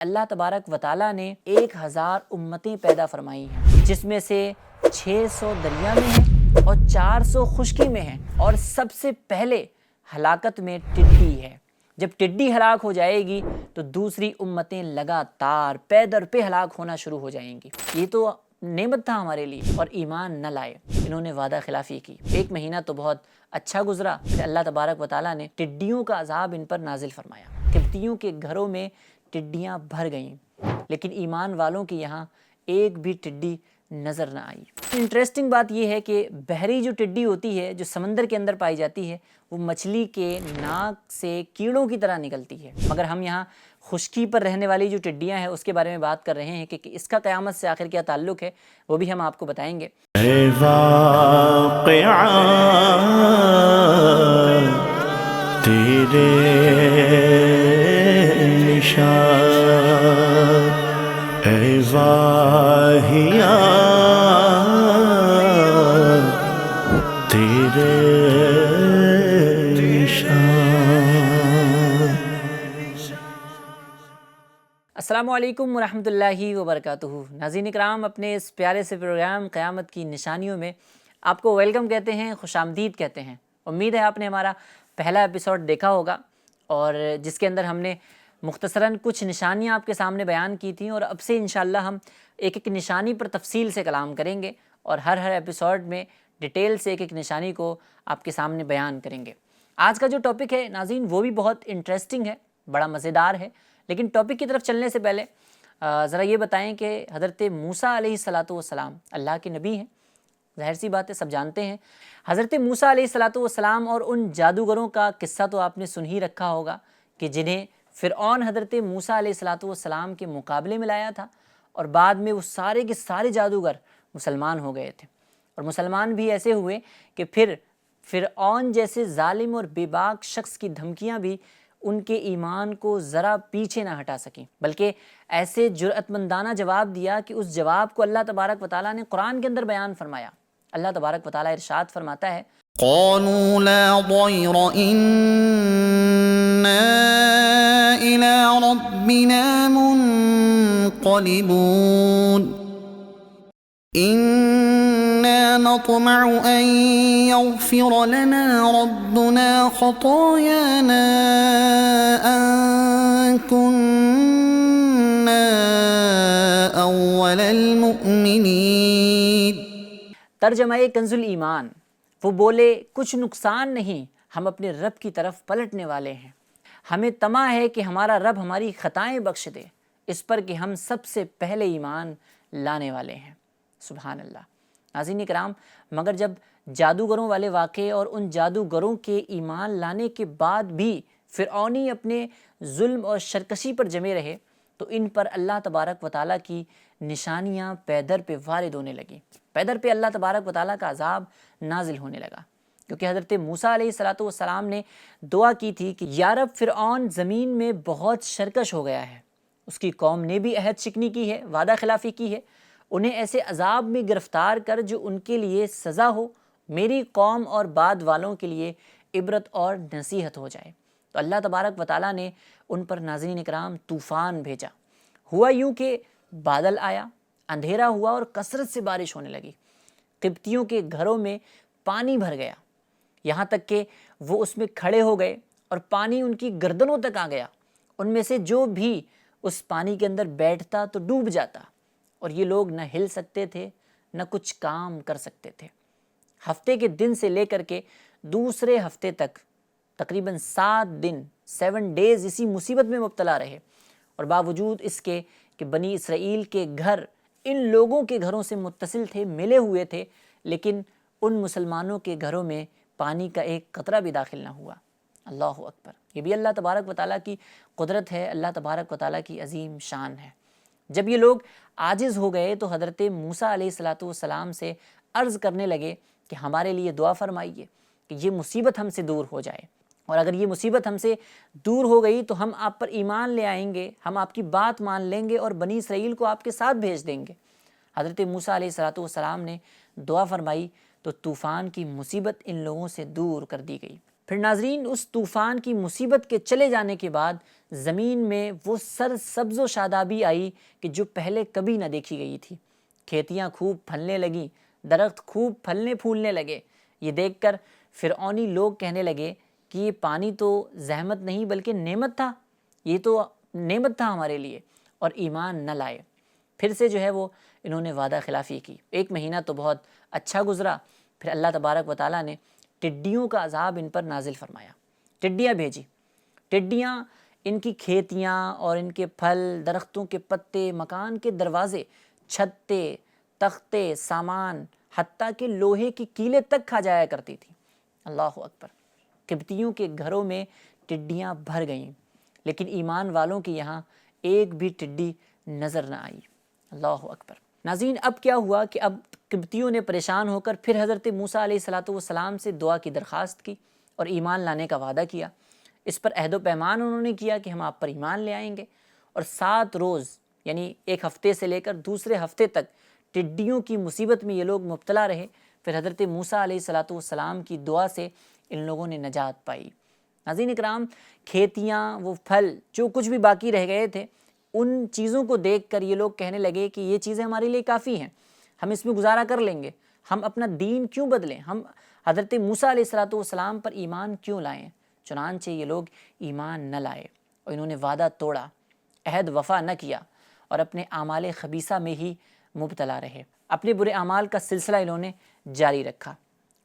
اللہ تبارک و تعالیٰ نے 1000 امتیں پیدا فرمائی ہیں، جس میں سے 600 دریا میں ہیں اور 400 خشکی میں ہیں، اور سب سے پہلے ہلاکت میں ٹڈی ہے۔ جب ٹڈی ہلاک ہو جائے گی تو دوسری امتیں لگاتار پے در پہ ہلاک ہونا شروع ہو جائیں گی۔ یہ تو نعمت تھا ہمارے لیے، اور ایمان نہ لائے، انہوں نے وعدہ خلافی کی۔ ایک مہینہ تو بہت اچھا گزرا کہ اللہ تبارک و تعالیٰ نے ٹڈیوں کا عذاب ان پر نازل فرمایا۔ قبطیوں کے گھروں میں ٹڈیاں بھر گئیں، لیکن ایمان والوں کے یہاں ایک بھی ٹڈی نظر نہ آئی۔ انٹرسٹنگ بات یہ ہے کہ بحری جو ٹڈی ہوتی ہے، جو سمندر کے اندر پائی جاتی ہے، وہ مچھلی کے ناک سے کیڑوں کی طرح نکلتی ہے، مگر ہم یہاں خشکی پر رہنے والی جو ٹڈیاں ہیں اس کے بارے میں بات کر رہے ہیں کہ اس کا قیامت سے آخر کیا تعلق ہے، وہ بھی ہم آپ کو بتائیں گے۔ اے واقعہ تیرے نشان، اے واہیا تیرے نشان۔ السلام علیکم ورحمۃ اللہ وبرکاتہ۔ ناظرین اکرام، اپنے اس پیارے سے پروگرام قیامت کی نشانیوں میں آپ کو ویلکم کہتے ہیں، خوش آمدید کہتے ہیں۔ امید ہے آپ نے ہمارا پہلا ایپیسوڈ دیکھا ہوگا، اور جس کے اندر ہم نے مختصراً کچھ نشانیاں آپ کے سامنے بیان کی تھیں، اور اب سے انشاءاللہ ہم ایک ایک نشانی پر تفصیل سے کلام کریں گے، اور ہر ایپیسوڈ میں ڈیٹیل سے ایک ایک نشانی کو آپ کے سامنے بیان کریں گے۔ آج کا جو ٹاپک ہے ناظرین، وہ بھی بہت انٹرسٹنگ ہے، بڑا مزیدار ہے، لیکن ٹاپک کی طرف چلنے سے پہلے ذرا یہ بتائیں کہ حضرت موسیٰ علیہ السلام اللہ کے نبی ہیں، ظاہر سی بات ہے، سب جانتے ہیں۔ حضرت موسیٰ علیہ السلام اور ان جادوگروں کا قصہ تو آپ نے سن ہی رکھا ہوگا کہ جنہیں فرعون حضرت موسیٰ علیہ السلام کے مقابلے میں لایا تھا، اور بعد میں وہ سارے کے سارے جادوگر مسلمان ہو گئے تھے، اور مسلمان بھی ایسے ہوئے کہ پھر فرعون جیسے ظالم اور بے باک شخص کی دھمکیاں بھی ان کے ایمان کو ذرا پیچھے نہ ہٹا سکیں، بلکہ ایسے جرأت مندانہ جواب دیا کہ اس جواب کو اللہ تبارک و تعالیٰ نے قرآن کے اندر بیان فرمایا۔ اللہ تبارک و تعالیٰ ارشاد فرماتا ہے، قالوا لا ضير إنا إلى ربنا منقلبون إنا نطمع أن يغفر لنا ربنا خطايانا أن كنا أول المؤمنين۔ ترجمہ کنز الایمان، وہ بولے کچھ نقصان نہیں، ہم اپنے رب کی طرف پلٹنے والے ہیں، ہمیں طمع ہے کہ ہمارا رب ہماری خطائیں بخش دے، اس پر کہ ہم سب سے پہلے ایمان لانے والے ہیں۔ سبحان اللہ۔ ناظرین کرام، مگر جب جادوگروں والے واقعے اور ان جادوگروں کے ایمان لانے کے بعد بھی فرعونی اپنے ظلم اور شرکشی پر جمے رہے، تو ان پر اللہ تبارک و تعالیٰ کی نشانیاں پیدر پہ وارد ہونے لگیں، پیدر پہ اللہ تبارک و تعالیٰ کا عذاب نازل ہونے لگا، کیونکہ حضرت موسیٰ علیہ السلام نے دعا کی تھی کہ یا رب، فرعون زمین میں بہت شرکش ہو گیا ہے، اس کی قوم نے بھی عہد شکنی کی ہے، وعدہ خلافی کی ہے، انہیں ایسے عذاب میں گرفتار کر جو ان کے لیے سزا ہو، میری قوم اور بعد والوں کے لیے عبرت اور نصیحت ہو جائے۔ تو اللہ تبارک و تعالیٰ نے ان پر ناظرین اکرام طوفان بھیجا۔ ہوا یوں کہ بادل آیا، اندھیرا ہوا اور کثرت سے بارش ہونے لگی، قبطیوں کے گھروں میں پانی بھر گیا، یہاں تک کہ وہ اس میں کھڑے ہو گئے اور پانی ان کی گردنوں تک آ گیا، ان میں سے جو بھی اس پانی کے اندر بیٹھتا تو ڈوب جاتا، اور یہ لوگ نہ ہل سکتے تھے نہ کچھ کام کر سکتے تھے۔ ہفتے کے دن سے لے کر کے دوسرے ہفتے تک تقریباً 7 دن 7 ڈیز اسی مصیبت میں مبتلا رہے، اور باوجود اس کے کہ بنی اسرائیل کے گھر ان لوگوں کے گھروں سے متصل تھے، ملے ہوئے تھے، لیکن ان مسلمانوں کے گھروں میں پانی کا ایک قطرہ بھی داخل نہ ہوا۔ اللہ اکبر۔ یہ بھی اللہ تبارک و تعالیٰ کی قدرت ہے، اللہ تبارک و تعالیٰ کی عظیم شان ہے۔ جب یہ لوگ عاجز ہو گئے تو حضرت موسیٰ علیہ السلام سے عرض کرنے لگے کہ ہمارے لیے دعا فرمائیے کہ یہ مصیبت ہم سے دور ہو جائے، اور اگر یہ مصیبت ہم سے دور ہو گئی تو ہم آپ پر ایمان لے آئیں گے، ہم آپ کی بات مان لیں گے اور بنی اسرائیل کو آپ کے ساتھ بھیج دیں گے۔ حضرت موسیٰ علیہ السلام نے دعا فرمائی تو طوفان کی مصیبت ان لوگوں سے دور کر دی گئی۔ پھر ناظرین اس طوفان کی مصیبت کے چلے جانے کے بعد زمین میں وہ سر سبز و شادابی آئی کہ جو پہلے کبھی نہ دیکھی گئی تھی۔ کھیتیاں خوب پھلنے لگیں، درخت خوب پھلنے پھولنے لگے۔ یہ دیکھ کر فرعونی لوگ کہنے لگے کہ یہ پانی تو زحمت نہیں بلکہ نعمت تھا، یہ تو نعمت تھا ہمارے لیے، اور ایمان نہ لائے۔ پھر سے جو ہے وہ انہوں نے وعدہ خلافی کی۔ 1 مہینہ تو بہت اچھا گزرا، پھر اللہ تبارک و تعالیٰ نے ٹڈیوں کا عذاب ان پر نازل فرمایا، ٹڈیاں بھیجی۔ ٹڈیاں ان کی کھیتیاں اور ان کے پھل، درختوں کے پتے، مکان کے دروازے، چھتے، تختے، سامان، حتیٰ کہ لوہے کی کیلیں تک کھا جایا کرتی تھی۔ اللہ اکبر! قبطیوں کے گھروں میں ٹڈیاں بھر گئیں، لیکن ایمان والوں کے یہاں ایک بھی ٹڈی نظر نہ آئی۔ اللہ اکبر! ناظرین، اب کیا ہوا کہ اب قبطیوں نے پریشان ہو کر پھر حضرت موسیٰ علیہ السلام سے دعا کی درخواست کی اور ایمان لانے کا وعدہ کیا۔ اس پر عہد و پیمان انہوں نے کیا کہ ہم آپ پر ایمان لے آئیں گے، اور 7 روز یعنی 1 ہفتے سے لے کر دوسرے ہفتے تک ٹڈیوں کی مصیبت میں یہ لوگ مبتلا رہے۔ پھر حضرت موسیٰ علیہ السلام کی دعا سے ان لوگوں نے نجات پائی۔ ناظرین اکرام، کھیتیاں، وہ پھل جو کچھ بھی باقی رہ گئے تھے، ان چیزوں کو دیکھ کر یہ لوگ کہنے لگے کہ یہ چیزیں ہمارے لیے کافی ہیں، ہم اس میں گزارا کر لیں گے، ہم اپنا دین کیوں بدلیں، ہم حضرت موسیٰ علیہ السلام پر ایمان کیوں لائیں۔ چنانچہ یہ لوگ ایمان نہ لائے اور انہوں نے وعدہ توڑا، عہد وفا نہ کیا اور اپنے اعمال خبیثہ میں ہی مبتلا رہے۔ اپنے برے اعمال کا سلسلہ انہوں نے جاری رکھا۔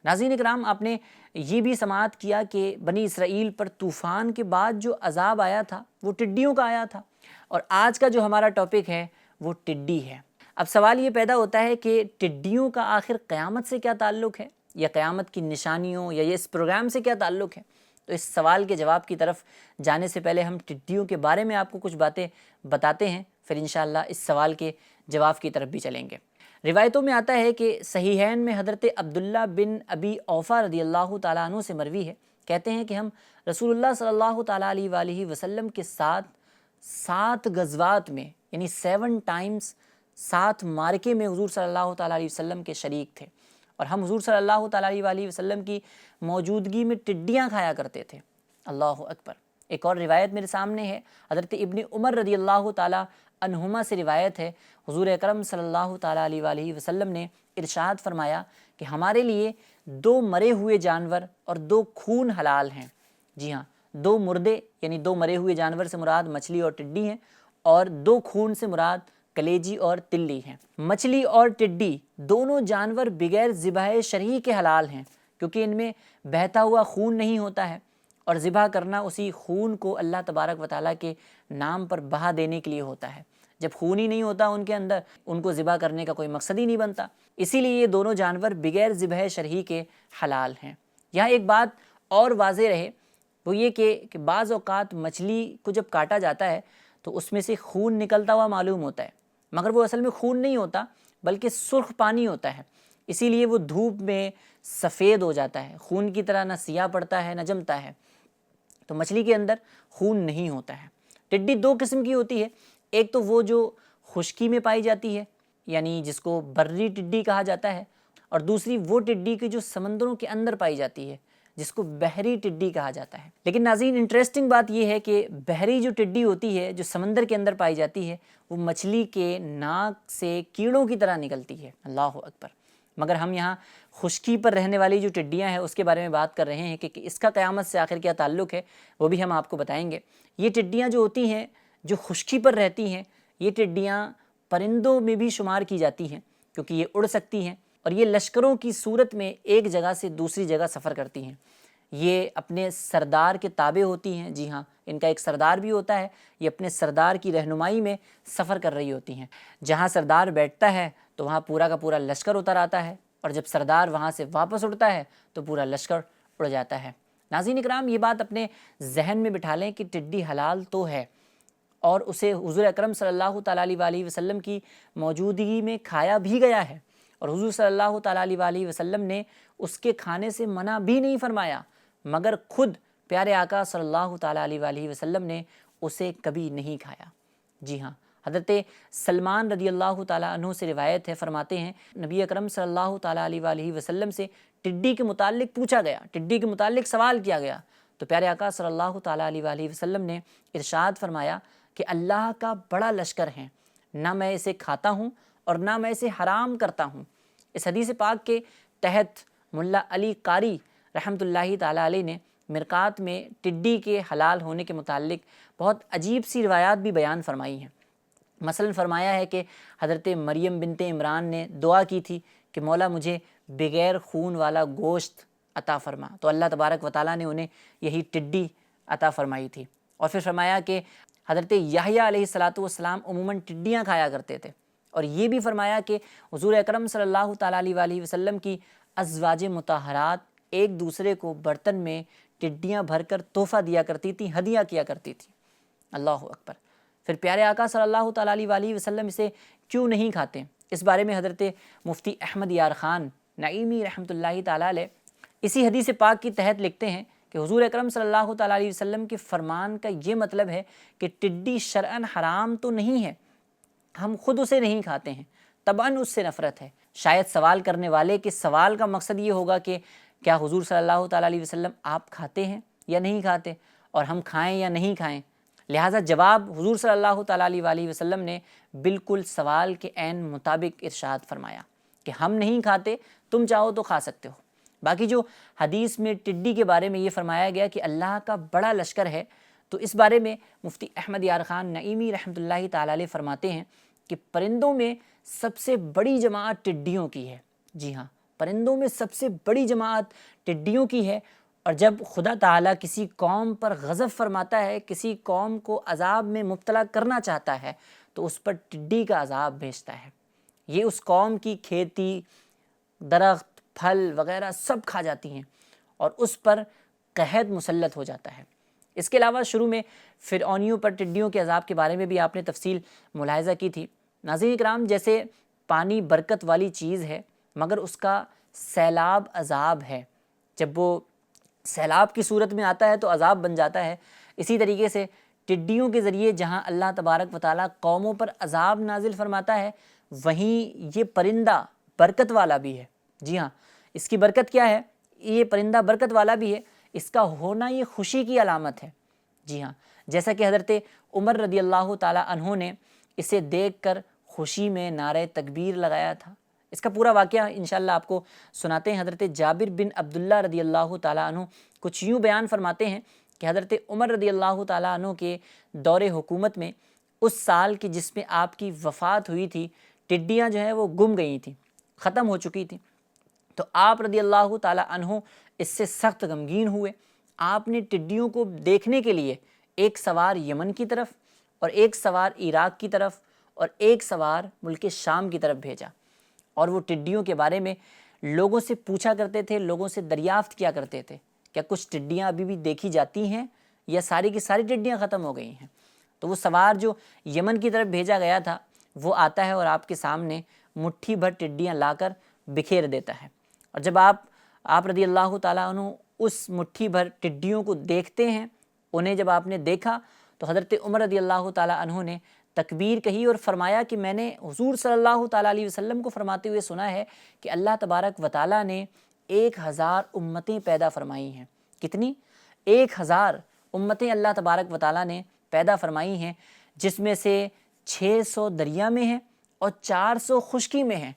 ناظرین اکرام، آپ نے یہ بھی سماعت کیا کہ بنی اسرائیل پر طوفان کے بعد جو عذاب آیا تھا وہ ٹڈیوں کا آیا تھا، اور آج کا جو ہمارا ٹاپک ہے وہ ٹڈی ہے۔ اب سوال یہ پیدا ہوتا ہے کہ ٹڈیوں کا آخر قیامت سے کیا تعلق ہے، یا قیامت کی نشانیوں یا اس پروگرام سے کیا تعلق ہے؟ تو اس سوال کے جواب کی طرف جانے سے پہلے ہم ٹڈیوں کے بارے میں آپ کو کچھ باتیں بتاتے ہیں، پھر انشاءاللہ اس سوال کے جواب کی طرف بھی چلیں گے۔ روایتوں میں آتا ہے کہ صحیحین میں حضرت عبداللہ بن ابی اوفا رضی اللہ تعالیٰ عنہ سے مروی ہے، کہتے ہیں کہ ہم رسول اللہ صلی اللہ تعالیٰ علیہ وآلہ وسلم کے ساتھ 7 غزوات میں یعنی 7 ٹائمز 7 مارکے میں حضور صلی اللہ تعالیٰ علیہ وسلم کے شریک تھے، اور ہم حضور صلی اللہ تعالیٰ علیہ وآلہ وسلم کی موجودگی میں ٹڈیاں کھایا کرتے تھے۔ اللہ اکبر! ایک اور روایت میرے سامنے ہے، حضرت ابن عمر رضی اللہ تعالیٰ عنہما سے روایت ہے، حضور اکرم صلی اللہ تعالیٰ علیہ وآلہ وسلم نے ارشاد فرمایا کہ ہمارے لیے 2 مرے ہوئے جانور اور 2 خون حلال ہیں۔ جی ہاں، 2 مردے یعنی 2 مرے ہوئے جانور سے مراد مچھلی اور ٹڈی ہیں، اور 2 خون سے مراد کلیجی اور تلی ہیں۔ مچھلی اور ٹڈی دونوں جانور بغیر ذبح شرعی کے حلال ہیں، کیونکہ ان میں بہتا ہوا خون نہیں ہوتا ہے، اور ذبح کرنا اسی خون کو اللہ تبارک و تعالیٰ کے نام پر بہا دینے کے لیے ہوتا ہے۔ جب خون ہی نہیں ہوتا ان کے اندر، ان کو ذبح کرنے کا کوئی مقصد ہی نہیں بنتا، اسی لیے یہ دونوں جانور بغیر ذبح شرعی کے حلال ہیں۔ یہاں ایک بات اور واضح رہے، وہ یہ کہ بعض اوقات مچھلی کو جب کاٹا جاتا ہے تو اس میں سے خون نکلتا ہوا معلوم ہوتا ہے، مگر وہ اصل میں خون نہیں ہوتا بلکہ سرخ پانی ہوتا ہے، اسی لیے وہ دھوپ میں سفید ہو جاتا ہے، خون کی طرح نہ سیاہ پڑتا ہے نہ جمتا ہے۔ تو مچھلی کے اندر خون نہیں ہوتا ہے۔ ٹڈی 2 قسم کی ہوتی ہے، ایک تو وہ جو خشکی میں پائی جاتی ہے، یعنی جس کو بری ٹڈی کہا جاتا ہے، اور دوسری وہ ٹڈی کی جو سمندروں کے اندر پائی جاتی ہے، جس کو بحری ٹڈی کہا جاتا ہے۔ لیکن ناظرین، انٹرسٹنگ بات یہ ہے کہ بحری جو ٹڈی ہوتی ہے، جو سمندر کے اندر پائی جاتی ہے، وہ مچھلی کے ناک سے کیڑوں کی طرح نکلتی ہے۔ اللہ اکبر! مگر ہم یہاں خشکی پر رہنے والی جو ٹڈیاں ہیں اس کے بارے میں بات کر رہے ہیں کہ اس کا قیامت سے آخر کیا تعلق ہے، وہ بھی ہم آپ کو بتائیں گے۔ یہ ٹڈیاں جو ہوتی ہیں جو خشکی پر رہتی ہیں، یہ ٹڈیاں پرندوں میں بھی شمار کی جاتی ہیں، کیونکہ یہ اڑ سکتی ہیں، اور یہ لشکروں کی صورت میں ایک جگہ سے دوسری جگہ سفر کرتی ہیں۔ یہ اپنے سردار کے تابع ہوتی ہیں، جی ہاں، ان کا ایک سردار بھی ہوتا ہے، یہ اپنے سردار کی رہنمائی میں سفر کر رہی ہوتی ہیں۔ جہاں سردار بیٹھتا ہے تو وہاں پورا کا پورا لشکر اتر آتا ہے، اور جب سردار وہاں سے واپس اڑتا ہے تو پورا لشکر اڑ جاتا ہے۔ ناظرین اکرام، یہ بات اپنے ذہن میں بٹھا لیں کہ ٹڈی حلال تو ہے، اور اسے حضور اکرم صلی اللہ تعالیٰ علیہ وآلہ وسلم کی موجودگی میں کھایا بھی گیا ہے، اور حضور صلی اللہ تعالیٰ علیہ وآلہ وسلم نے اس کے کھانے سے منع بھی نہیں فرمایا، مگر خود پیارے آقا صلی اللہ تعالیٰ علیہ وآلہ وسلم نے اسے کبھی نہیں کھایا۔ جی ہاں، حضرت سلمان رضی اللہ تعالیٰ عنہ سے روایت ہے، فرماتے ہیں نبی اکرم صلی اللہ تعالیٰ علیہ وآلہ وسلم سے ٹڈی کے متعلق پوچھا گیا، ٹڈی کے متعلق سوال کیا گیا، تو پیارے آقا صلی اللہ تعالیٰ علیہ وآلہ وسلم نے ارشاد فرمایا کہ اللہ کا بڑا لشکر ہے، نہ میں اسے کھاتا ہوں اور نہ میں اسے حرام کرتا ہوں۔ اس حدیث پاک کے تحت ملا علی قاری رحمۃ اللہ تعالیٰ علیہ نے مرقات میں ٹڈی کے حلال ہونے کے متعلق بہت عجیب سی روایات بھی بیان فرمائی ہیں۔ مثلا فرمایا ہے کہ حضرت مریم بنت عمران نے دعا کی تھی کہ مولا مجھے بغیر خون والا گوشت عطا فرما، تو اللہ تبارک و تعالیٰ نے انہیں یہی ٹڈی عطا فرمائی تھی۔ اور پھر فرمایا کہ حضرت یحییٰ علیہ السلام عموماً ٹڈیاں کھایا کرتے تھے، اور یہ بھی فرمایا کہ حضور اکرم صلی اللہ تعالیٰ علیہ وآلہ وسلم کی ازواج مطہرات ایک دوسرے کو برتن میں ٹڈیاں بھر کر تحفہ دیا کرتی تھیں، ہدیہ کیا کرتی تھیں۔ اللہ اکبر۔ پھر پیارے آقا صلی اللہ تعالیٰ علیہ وآلہ وسلم اسے کیوں نہیں کھاتے، اس بارے میں حضرت مفتی احمد یار خان نعیمی رحمۃ اللہ تعالیٰ علیہ اسی حدیث پاک کی تحت لکھتے ہیں کہ حضور اکرم صلی اللہ تعالیٰ علیہ وسلم کے فرمان کا یہ مطلب ہے کہ ٹڈی شرعاً حرام تو نہیں ہے، ہم خود اسے نہیں کھاتے ہیں، طبعاً اس سے نفرت ہے۔ شاید سوال کرنے والے کے سوال کا مقصد یہ ہوگا کہ کیا حضور صلی اللہ تعالیٰ علیہ وسلم آپ کھاتے ہیں یا نہیں کھاتے، اور ہم کھائیں یا نہیں کھائیں۔ لہٰذا جواب حضور صلی اللہ تعالیٰ علیہ وآلہ وسلم نے بالکل سوال کے عین مطابق ارشاد فرمایا کہ ہم نہیں کھاتے، تم چاہو تو کھا سکتے ہو۔ باقی جو حدیث میں ٹڈی کے بارے میں یہ فرمایا گیا کہ اللہ کا بڑا لشکر ہے، تو اس بارے میں مفتی احمد یار خان نعیمی رحمۃ اللہ تعالیٰ علیہ فرماتے ہیں کہ پرندوں میں سب سے بڑی جماعت ٹڈیوں کی ہے۔ جی ہاں، پرندوں میں سب سے بڑی جماعت ٹڈیوں کی ہے، اور جب خدا تعالیٰ کسی قوم پر غضب فرماتا ہے، کسی قوم کو عذاب میں مبتلا کرنا چاہتا ہے، تو اس پر ٹڈی کا عذاب بھیجتا ہے۔ یہ اس قوم کی کھیتی، درخت، پھل وغیرہ سب کھا جاتی ہیں، اور اس پر قحط مسلط ہو جاتا ہے۔ اس کے علاوہ شروع میں فرعونیوں پر ٹڈیوں کے عذاب کے بارے میں بھی آپ نے تفصیل ملاحظہ کی تھی۔ ناظرین کرام، جیسے پانی برکت والی چیز ہے، مگر اس کا سیلاب عذاب ہے، جب وہ سیلاب کی صورت میں آتا ہے تو عذاب بن جاتا ہے، اسی طریقے سے ٹڈیوں کے ذریعے جہاں اللہ تبارک و تعالیٰ قوموں پر عذاب نازل فرماتا ہے، وہیں یہ پرندہ برکت والا بھی ہے۔ جی ہاں، اس کی برکت کیا ہے؟ یہ پرندہ برکت والا بھی ہے، اس کا ہونا یہ خوشی کی علامت ہے۔ جی ہاں، جیسا کہ حضرت عمر رضی اللہ تعالیٰ عنہ نے اسے دیکھ کر خوشی میں نعرہ تکبیر لگایا تھا۔ اس کا پورا واقعہ انشاءاللہ آپ کو سناتے ہیں۔ حضرت جابر بن عبداللہ رضی اللہ تعالیٰ عنہ کچھ یوں بیان فرماتے ہیں کہ حضرت عمر رضی اللہ تعالیٰ عنہ کے دور حکومت میں اس سال کی جس میں آپ کی وفات ہوئی تھی، ٹڈیاں جو ہیں وہ گم گئی تھیں، ختم ہو چکی تھیں، تو آپ رضی اللہ تعالیٰ عنہ اس سے سخت غمگین ہوئے۔ آپ نے ٹڈیوں کو دیکھنے کے لیے ایک سوار یمن کی طرف اور ایک سوار عراق کی طرف اور ایک سوار ملک شام کی طرف بھیجا، اور وہ ٹڈیوں کے بارے میں لوگوں سے پوچھا کرتے تھے، لوگوں سے دریافت کیا کرتے تھے کیا کچھ ٹڈیاں ابھی بھی دیکھی جاتی ہیں یا ساری کی ساری ٹڈیاں ختم ہو گئی ہیں۔ تو وہ سوار جو یمن کی طرف بھیجا گیا تھا، وہ آتا ہے اور آپ کے سامنے مٹھی بھر ٹڈیاں لا کر بکھیر دیتا ہے، اور جب آپ رضی اللہ تعالیٰ عنہ اس مٹھی بھر ٹڈیوں کو دیکھتے ہیں، انہیں جب آپ نے دیکھا تو حضرت عمر رضی اللہ تعالیٰ عنہ نے تکبیر کہی اور فرمایا کہ میں نے حضور صلی اللہ تعالیٰ علیہ وسلم کو فرماتے ہوئے سنا ہے کہ اللہ تبارک و تعالیٰ نے 1000 امتیں پیدا فرمائی ہیں۔ کتنی؟ 1000 امتیں اللہ تبارک و تعالیٰ نے پیدا فرمائی ہیں، جس میں سے 600 دریا میں ہیں اور 400 خشکی میں ہیں،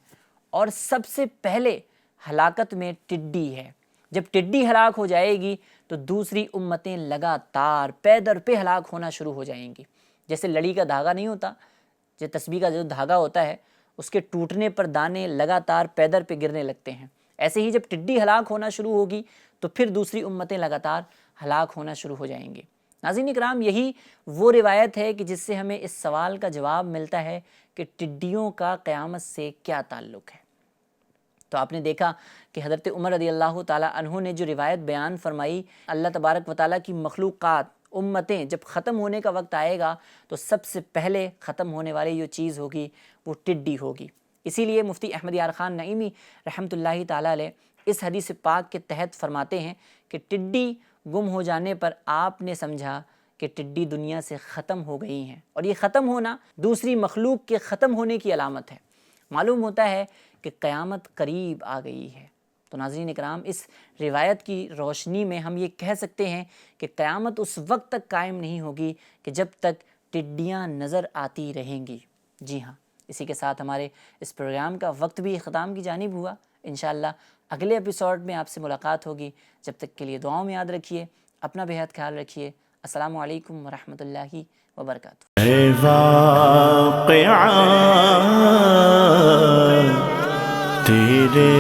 اور سب سے پہلے ہلاکت میں ٹڈی ہے۔ جب ٹڈی ہلاک ہو جائے گی تو دوسری امتیں لگاتار پے در پہ ہلاک ہونا شروع ہو جائیں گی۔ جیسے لڑی کا دھاگا نہیں ہوتا، جو تسبیح کا جو دھاگا ہوتا ہے، اس کے ٹوٹنے پر دانے لگاتار پے در پہ گرنے لگتے ہیں، ایسے ہی جب ٹڈی ہلاک ہونا شروع ہوگی تو پھر دوسری امتیں لگاتار ہلاک ہونا شروع ہو جائیں گی۔ ناظرین کرام، یہی وہ روایت ہے کہ جس سے ہمیں اس سوال کا جواب ملتا ہے کہ ٹڈیوں کا قیامت سے کیا تعلق ہے۔ تو آپ نے دیکھا کہ حضرت عمر رضی اللہ تعالیٰ عنہ نے جو روایت بیان فرمائی، اللہ تبارک و تعالیٰ کی مخلوقات، امتیں جب ختم ہونے کا وقت آئے گا تو سب سے پہلے ختم ہونے والی جو چیز ہوگی وہ ٹڈی ہوگی۔ اسی لیے مفتی احمد یار خان نعیمی رحمۃ اللہ تعالیٰ علیہ اس حدیث پاک کے تحت فرماتے ہیں کہ ٹڈی گم ہو جانے پر آپ نے سمجھا کہ ٹڈی دنیا سے ختم ہو گئی ہیں، اور یہ ختم ہونا دوسری مخلوق کے ختم ہونے کی علامت ہے۔ معلوم ہوتا ہے کہ قیامت قریب آ گئی ہے۔ تو ناظرین اکرام، اس روایت کی روشنی میں ہم یہ کہہ سکتے ہیں کہ قیامت اس وقت تک قائم نہیں ہوگی کہ جب تک ٹڈیاں نظر آتی رہیں گی۔ جی ہاں، اسی کے ساتھ ہمارے اس پروگرام کا وقت بھی اختتام کی جانب ہوا۔ انشاءاللہ اگلے ایپیسوڈ میں آپ سے ملاقات ہوگی۔ جب تک کے لیے دعاؤں میں یاد رکھیے، اپنا بہت خیال رکھیے۔ السلام علیکم ورحمۃ اللہ وبرکاتہ۔ اے واقعہ تیرے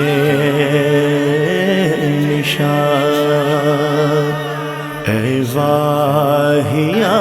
نشان، اے واہیہ